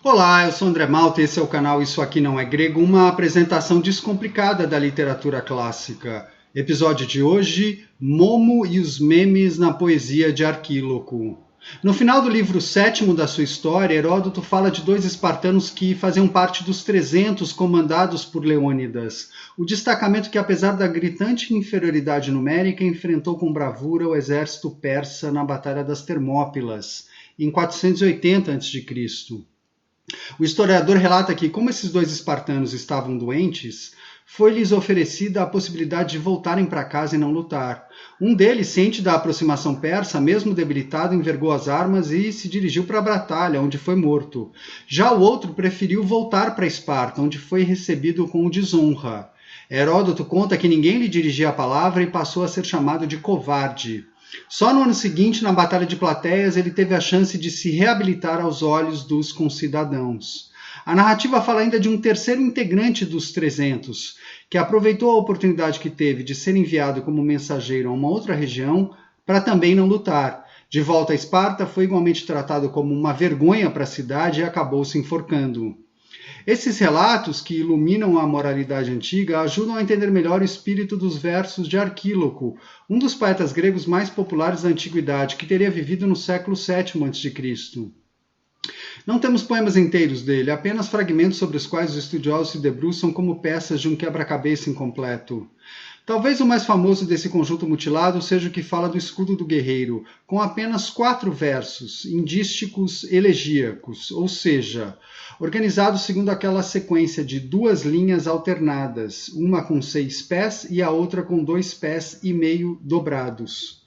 Olá, eu sou André Malta e esse é o canal Isso Aqui Não É Grego, uma apresentação descomplicada da literatura clássica. Episódio de hoje, Momo e os memes na poesia de Arquíloco. No final do livro 7º da sua história, Heródoto fala de dois espartanos que faziam parte dos 300 comandados por Leônidas, o destacamento que, apesar da gritante inferioridade numérica, enfrentou com bravura o exército persa na Batalha das Termópilas, em 480 a.C. O historiador relata que, como esses dois espartanos estavam doentes, foi-lhes oferecida a possibilidade de voltarem para casa e não lutar. Um deles, ciente da aproximação persa, mesmo debilitado, envergou as armas e se dirigiu para a batalha, onde foi morto. Já o outro preferiu voltar para Esparta, onde foi recebido com desonra. Heródoto conta que ninguém lhe dirigia a palavra e passou a ser chamado de covarde. Só no ano seguinte, na Batalha de Platéias, ele teve a chance de se reabilitar aos olhos dos concidadãos. A narrativa fala ainda de um terceiro integrante dos 300, que aproveitou a oportunidade que teve de ser enviado como mensageiro a uma outra região para também não lutar. De volta a Esparta, foi igualmente tratado como uma vergonha para a cidade e acabou se enforcando. Esses relatos, que iluminam a moralidade antiga, ajudam a entender melhor o espírito dos versos de Arquíloco, um dos poetas gregos mais populares da antiguidade, que teria vivido no século VII a.C. Não temos poemas inteiros dele, apenas fragmentos sobre os quais os estudiosos se debruçam como peças de um quebra-cabeça incompleto. Talvez o mais famoso desse conjunto mutilado seja o que fala do escudo do guerreiro, com apenas 4 versos, indísticos elegíacos, ou seja, organizados segundo aquela sequência de 2 linhas alternadas, uma com 6 pés e a outra com 2 pés e meio dobrados.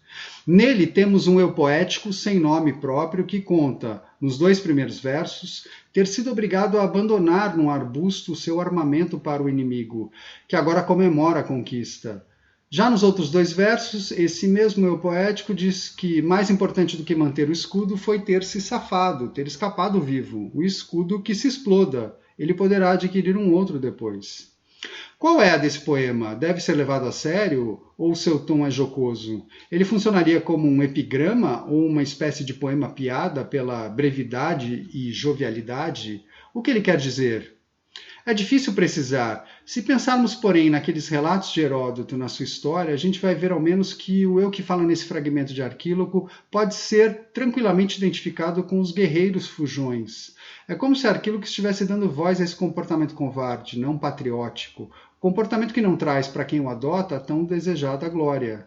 Nele temos um eu poético sem nome próprio que conta, nos 2 primeiros versos, ter sido obrigado a abandonar num arbusto o seu armamento para o inimigo, que agora comemora a conquista. Já nos outros 2 versos, esse mesmo eu poético diz que mais importante do que manter o escudo foi ter se safado, ter escapado vivo. O escudo que se exploda, ele poderá adquirir um outro depois. Qual é a desse poema? Deve ser levado a sério ou seu tom é jocoso? Ele funcionaria como um epigrama ou uma espécie de poema-piada pela brevidade e jovialidade? O que ele quer dizer? É difícil precisar. Se pensarmos, porém, naqueles relatos de Heródoto na sua história, a gente vai ver ao menos que o eu que fala nesse fragmento de Arquíloco pode ser tranquilamente identificado com os guerreiros fujões. É como se Arquíloco estivesse dando voz a esse comportamento covarde, não patriótico, comportamento que não traz para quem o adota a tão desejada glória.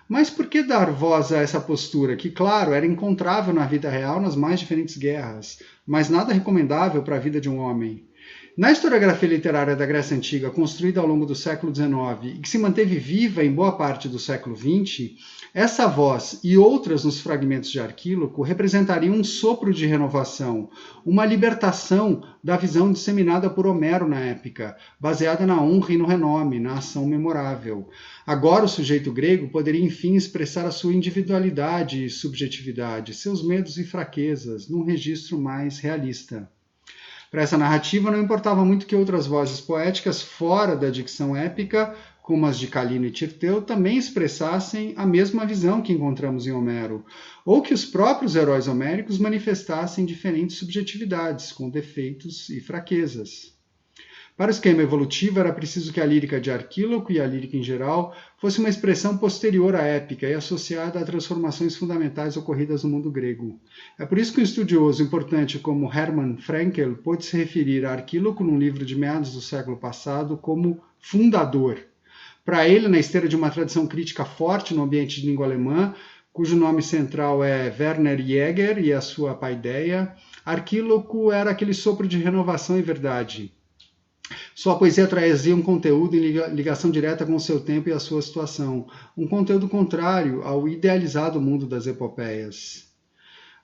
Mas por que dar voz a essa postura, que, claro, era encontrável na vida real nas mais diferentes guerras, mas nada recomendável para a vida de um homem? Na historiografia literária da Grécia Antiga, construída ao longo do século XIX e que se manteve viva em boa parte do século XX, essa voz e outras nos fragmentos de Arquíloco representariam um sopro de renovação, uma libertação da visão disseminada por Homero na época, baseada na honra e no renome, na ação memorável. Agora o sujeito grego poderia enfim expressar a sua individualidade e subjetividade, seus medos e fraquezas, num registro mais realista. Para essa narrativa não importava muito que outras vozes poéticas fora da dicção épica, como as de Calino e Tirteu, também expressassem a mesma visão que encontramos em Homero, ou que os próprios heróis homéricos manifestassem diferentes subjetividades, com defeitos e fraquezas. Para o esquema evolutivo, era preciso que a lírica de Arquíloco e a lírica em geral fosse uma expressão posterior à épica e associada a transformações fundamentais ocorridas no mundo grego. É por isso que um estudioso importante como Hermann Fraenkel pôde se referir a Arquíloco num livro de meados do século passado como fundador. Para ele, na esteira de uma tradição crítica forte no ambiente de língua alemã, cujo nome central é Werner Jäger e a sua paideia, Arquíloco era aquele sopro de renovação e verdade. Sua poesia trazia um conteúdo em ligação direta com o seu tempo e a sua situação, um conteúdo contrário ao idealizado mundo das epopeias.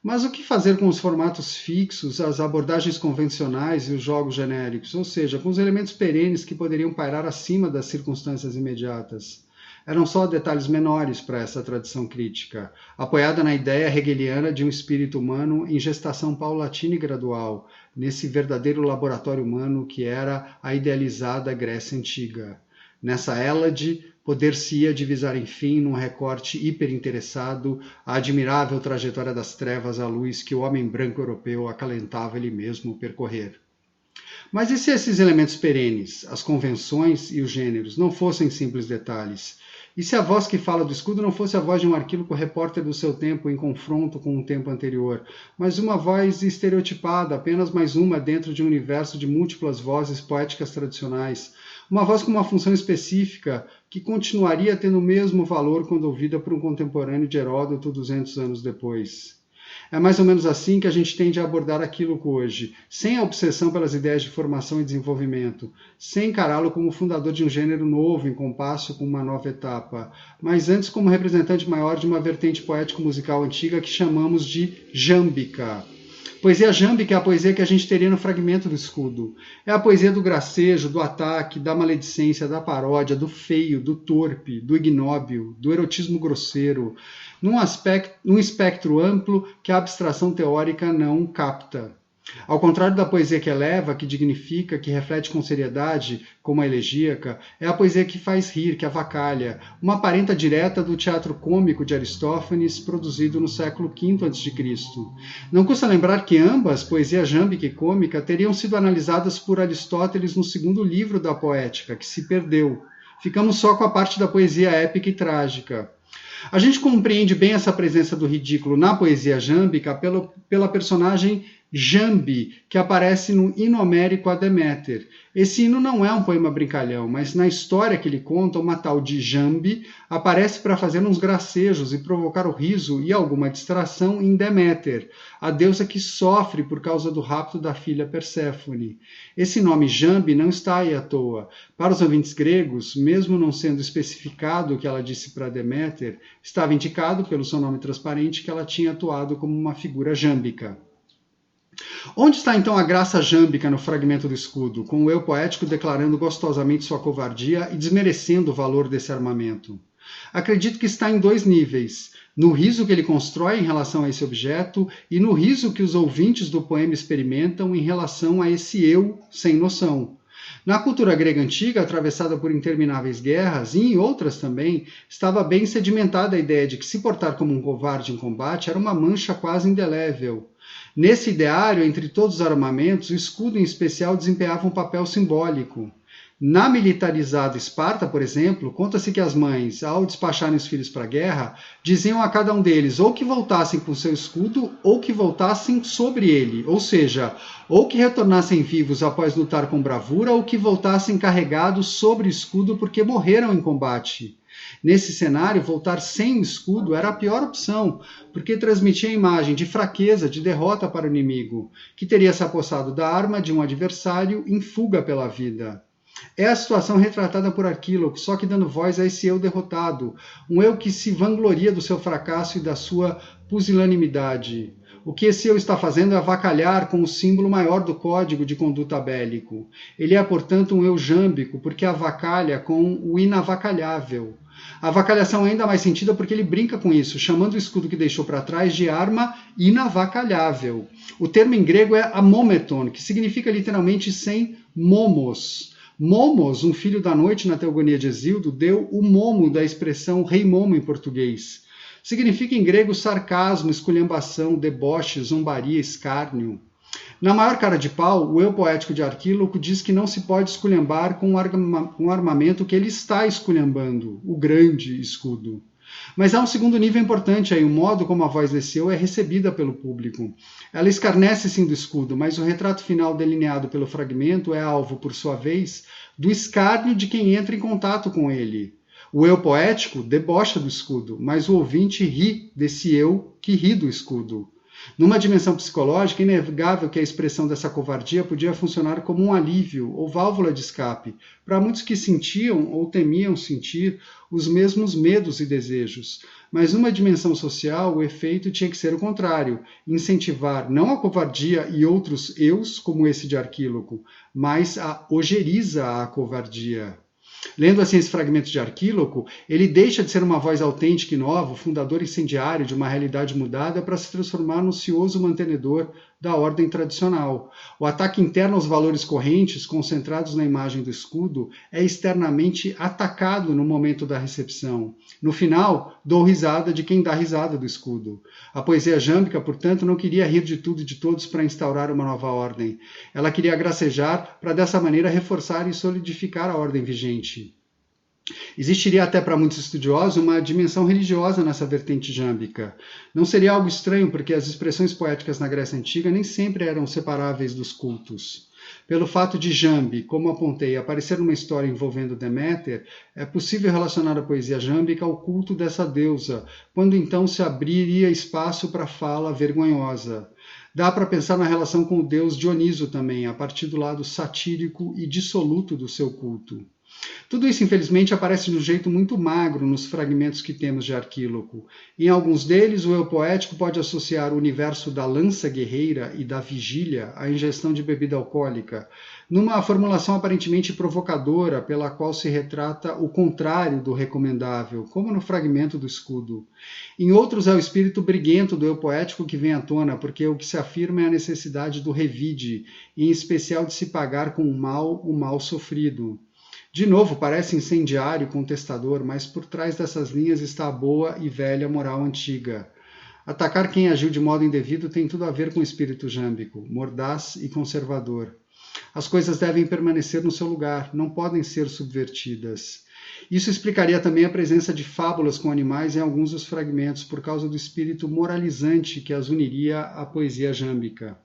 Mas o que fazer com os formatos fixos, as abordagens convencionais e os jogos genéricos, ou seja, com os elementos perenes que poderiam pairar acima das circunstâncias imediatas? Eram só detalhes menores para essa tradição crítica, apoiada na ideia hegeliana de um espírito humano em gestação paulatina e gradual, nesse verdadeiro laboratório humano que era a idealizada Grécia Antiga. Nessa Hélade, poder-se-ia divisar, enfim, num recorte hiperinteressado, a admirável trajetória das trevas à luz que o homem branco europeu acalentava ele mesmo percorrer. Mas e se esses elementos perenes, as convenções e os gêneros, não fossem simples detalhes? E se a voz que fala do escudo não fosse a voz de um arquíloco repórter do seu tempo em confronto com o tempo anterior, mas uma voz estereotipada, apenas mais uma dentro de um universo de múltiplas vozes poéticas tradicionais, uma voz com uma função específica que continuaria tendo o mesmo valor quando ouvida por um contemporâneo de Heródoto 200 anos depois? É mais ou menos assim que a gente tende a abordar Aquíloco hoje, sem a obsessão pelas ideias de formação e desenvolvimento, sem encará-lo como fundador de um gênero novo em compasso com uma nova etapa, mas antes como representante maior de uma vertente poético-musical antiga que chamamos de jâmbica. Poesia jâmbica é a poesia que a gente teria no fragmento do escudo. É a poesia do gracejo, do ataque, da maledicência, da paródia, do feio, do torpe, do ignóbil, do erotismo grosseiro, num espectro amplo que a abstração teórica não capta. Ao contrário da poesia que eleva, que dignifica, que reflete com seriedade, como a elegíaca, é a poesia que faz rir, que avacalha, uma parenta direta do teatro cômico de Aristófanes, produzido no século V a.C. Não custa lembrar que ambas, poesia jâmbica e cômica, teriam sido analisadas por Aristóteles no segundo livro da Poética, que se perdeu. Ficamos só com a parte da poesia épica e trágica. A gente compreende bem essa presença do ridículo na poesia jâmbica pela personagem Jambe, que aparece no hino homérico a Deméter. Esse hino não é um poema brincalhão, mas na história que ele conta, uma tal de Jambe aparece para fazer uns gracejos e provocar o riso e alguma distração em Deméter, a deusa que sofre por causa do rapto da filha Perséfone. Esse nome Jambe não está aí à toa. Para os ouvintes gregos, mesmo não sendo especificado o que ela disse para Deméter, estava indicado pelo seu nome transparente que ela tinha atuado como uma figura jâmbica. Onde está então a graça jâmbica no fragmento do escudo, com o eu poético declarando gostosamente sua covardia e desmerecendo o valor desse armamento? Acredito que está em dois níveis, no riso que ele constrói em relação a esse objeto e no riso que os ouvintes do poema experimentam em relação a esse eu sem noção. Na cultura grega antiga, atravessada por intermináveis guerras, e em outras também, estava bem sedimentada a ideia de que se portar como um covarde em combate era uma mancha quase indelével. Nesse ideário, entre todos os armamentos, o escudo em especial desempenhava um papel simbólico. Na militarizada Esparta, por exemplo, conta-se que as mães, ao despacharem os filhos para a guerra, diziam a cada um deles ou que voltassem com seu escudo ou que voltassem sobre ele, ou seja, ou que retornassem vivos após lutar com bravura ou que voltassem carregados sobre o escudo porque morreram em combate. Nesse cenário, voltar sem o escudo era a pior opção, porque transmitia a imagem de fraqueza, de derrota para o inimigo, que teria se apossado da arma de um adversário em fuga pela vida. É a situação retratada por Aquíloco, só que dando voz a esse eu derrotado, um eu que se vangloria do seu fracasso e da sua pusilanimidade. O que esse eu está fazendo é avacalhar com o símbolo maior do código de conduta bélico. Ele é, portanto, um eu jâmbico, porque avacalha com o inavacalhável. A avacalhação é ainda mais sentida porque ele brinca com isso, chamando o escudo que deixou para trás de arma inavacalhável. O termo em grego é amometon, que significa literalmente sem momos. Momos, um filho da noite na Teogonia de Hesíodo, deu o momo da expressão rei momo em português. Significa em grego sarcasmo, esculhambação, deboche, zombaria, escárnio. Na maior cara de pau, o eu poético de Aquíloco diz que não se pode esculhambar com um armamento que ele está esculhambando, o grande escudo. Mas há um segundo nível importante aí, o modo como a voz desse eu é recebida pelo público. Ela escarnece sim do escudo, mas o retrato final delineado pelo fragmento é alvo, por sua vez, do escárnio de quem entra em contato com ele. O eu poético debocha do escudo, mas o ouvinte ri desse eu que ri do escudo. Numa dimensão psicológica, é inegável que a expressão dessa covardia podia funcionar como um alívio ou válvula de escape para muitos que sentiam ou temiam sentir os mesmos medos e desejos. Mas numa dimensão social, o efeito tinha que ser o contrário, incentivar não a covardia e outros eus, como esse de Aquíloco, mas a ojeriza à covardia. Lendo assim esse fragmento de Aquíloco, ele deixa de ser uma voz autêntica e nova, o fundador incendiário de uma realidade mudada, para se transformar no cioso mantenedor da ordem tradicional. O ataque interno aos valores correntes, concentrados na imagem do escudo, é externamente atacado no momento da recepção. No final, dou risada de quem dá risada do escudo. A poesia jâmbica, portanto, não queria rir de tudo e de todos para instaurar uma nova ordem. Ela queria gracejar para, dessa maneira, reforçar e solidificar a ordem vigente. Existiria até para muitos estudiosos uma dimensão religiosa nessa vertente jâmbica. Não seria algo estranho, porque as expressões poéticas na Grécia Antiga nem sempre eram separáveis dos cultos. Pelo fato de Jambe, como apontei, aparecer numa história envolvendo Deméter, é possível relacionar a poesia jâmbica ao culto dessa deusa, quando então se abriria espaço para a fala vergonhosa. Dá para pensar na relação com o deus Dioniso também, a partir do lado satírico e dissoluto do seu culto. Tudo isso, infelizmente, aparece de um jeito muito magro nos fragmentos que temos de Arquíloco. Em alguns deles, o eu poético pode associar o universo da lança guerreira e da vigília à ingestão de bebida alcoólica, numa formulação aparentemente provocadora pela qual se retrata o contrário do recomendável, como no fragmento do escudo. Em outros, é o espírito briguento do eu poético que vem à tona, porque o que se afirma é a necessidade do revide, em especial de se pagar com o mal sofrido. De novo, parece incendiário, contestador, mas por trás dessas linhas está a boa e velha moral antiga. Atacar quem agiu de modo indevido tem tudo a ver com o espírito jâmbico, mordaz e conservador. As coisas devem permanecer no seu lugar, não podem ser subvertidas. Isso explicaria também a presença de fábulas com animais em alguns dos fragmentos, por causa do espírito moralizante que as uniria à poesia jâmbica.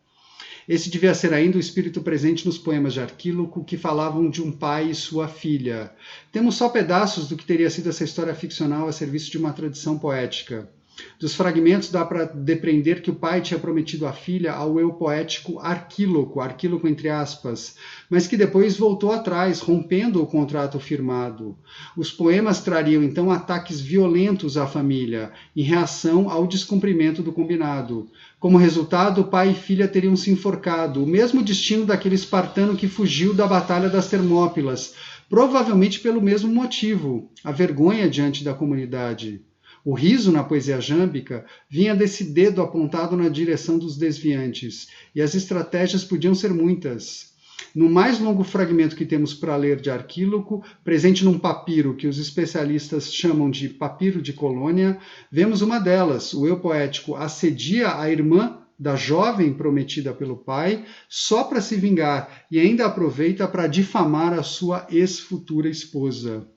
Esse devia ser ainda o espírito presente nos poemas de Arquíloco, que falavam de um pai e sua filha. Temos só pedaços do que teria sido essa história ficcional a serviço de uma tradição poética. Dos fragmentos dá para depreender que o pai tinha prometido a filha ao eu poético Arquíloco entre aspas, mas que depois voltou atrás, rompendo o contrato firmado. Os poemas trariam então ataques violentos à família, em reação ao descumprimento do combinado. Como resultado, pai e filha teriam se enforcado, o mesmo destino daquele espartano que fugiu da Batalha das Termópilas, provavelmente pelo mesmo motivo, a vergonha diante da comunidade. O riso na poesia jâmbica vinha desse dedo apontado na direção dos desviantes, e as estratégias podiam ser muitas. No mais longo fragmento que temos para ler de Arquíloco, presente num papiro que os especialistas chamam de papiro de Colônia, vemos uma delas. O eu poético assedia a irmã da jovem prometida pelo pai só para se vingar e ainda aproveita para difamar a sua ex-futura esposa.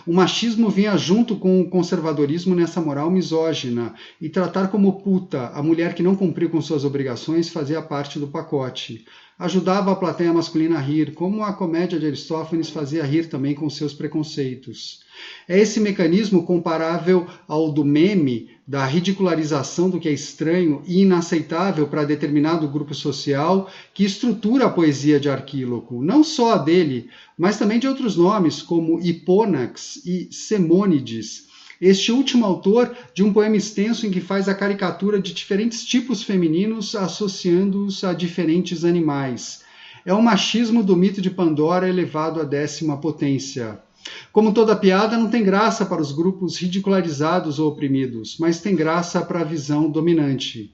O machismo vinha junto com o conservadorismo nessa moral misógina, e tratar como puta a mulher que não cumpriu com suas obrigações fazia parte do pacote. Ajudava a plateia masculina a rir, como a comédia de Aristófanes fazia rir também com seus preconceitos. É esse mecanismo comparável ao do meme, da ridicularização do que é estranho e inaceitável para determinado grupo social, que estrutura a poesia de Arquíloco, não só a dele, mas também de outros nomes, como Hipônax e Semônides. Este último autor de um poema extenso em que faz a caricatura de diferentes tipos femininos associando-os a diferentes animais. É o machismo do mito de Pandora elevado à 10ª potência. Como toda piada, não tem graça para os grupos ridicularizados ou oprimidos, mas tem graça para a visão dominante.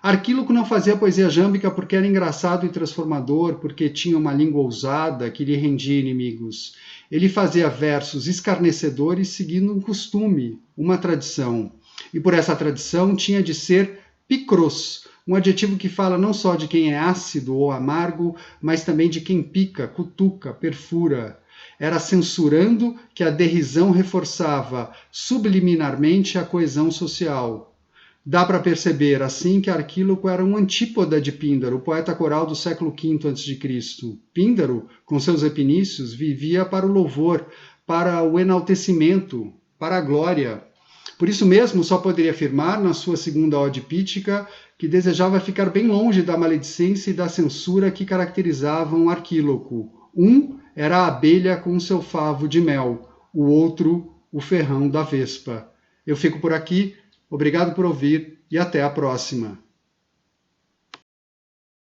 Arquíloco não fazia poesia jâmbica porque era engraçado e transformador, porque tinha uma língua ousada que lhe rendia inimigos. Ele fazia versos escarnecedores seguindo um costume, uma tradição. E por essa tradição tinha de ser picros, um adjetivo que fala não só de quem é ácido ou amargo, mas também de quem pica, cutuca, perfura. Era censurando que a derrisão reforçava subliminarmente a coesão social. Dá para perceber, assim, que Arquíloco era um antípoda de Píndaro, o poeta coral do século V a.C. Píndaro, com seus epinícios, vivia para o louvor, para o enaltecimento, para a glória. Por isso mesmo, só poderia afirmar, na sua segunda ode pítica, que desejava ficar bem longe da maledicência e da censura que caracterizavam Arquíloco. Um era a abelha com seu favo de mel, o outro, o ferrão da vespa. Eu fico por aqui. Obrigado por ouvir e até a próxima.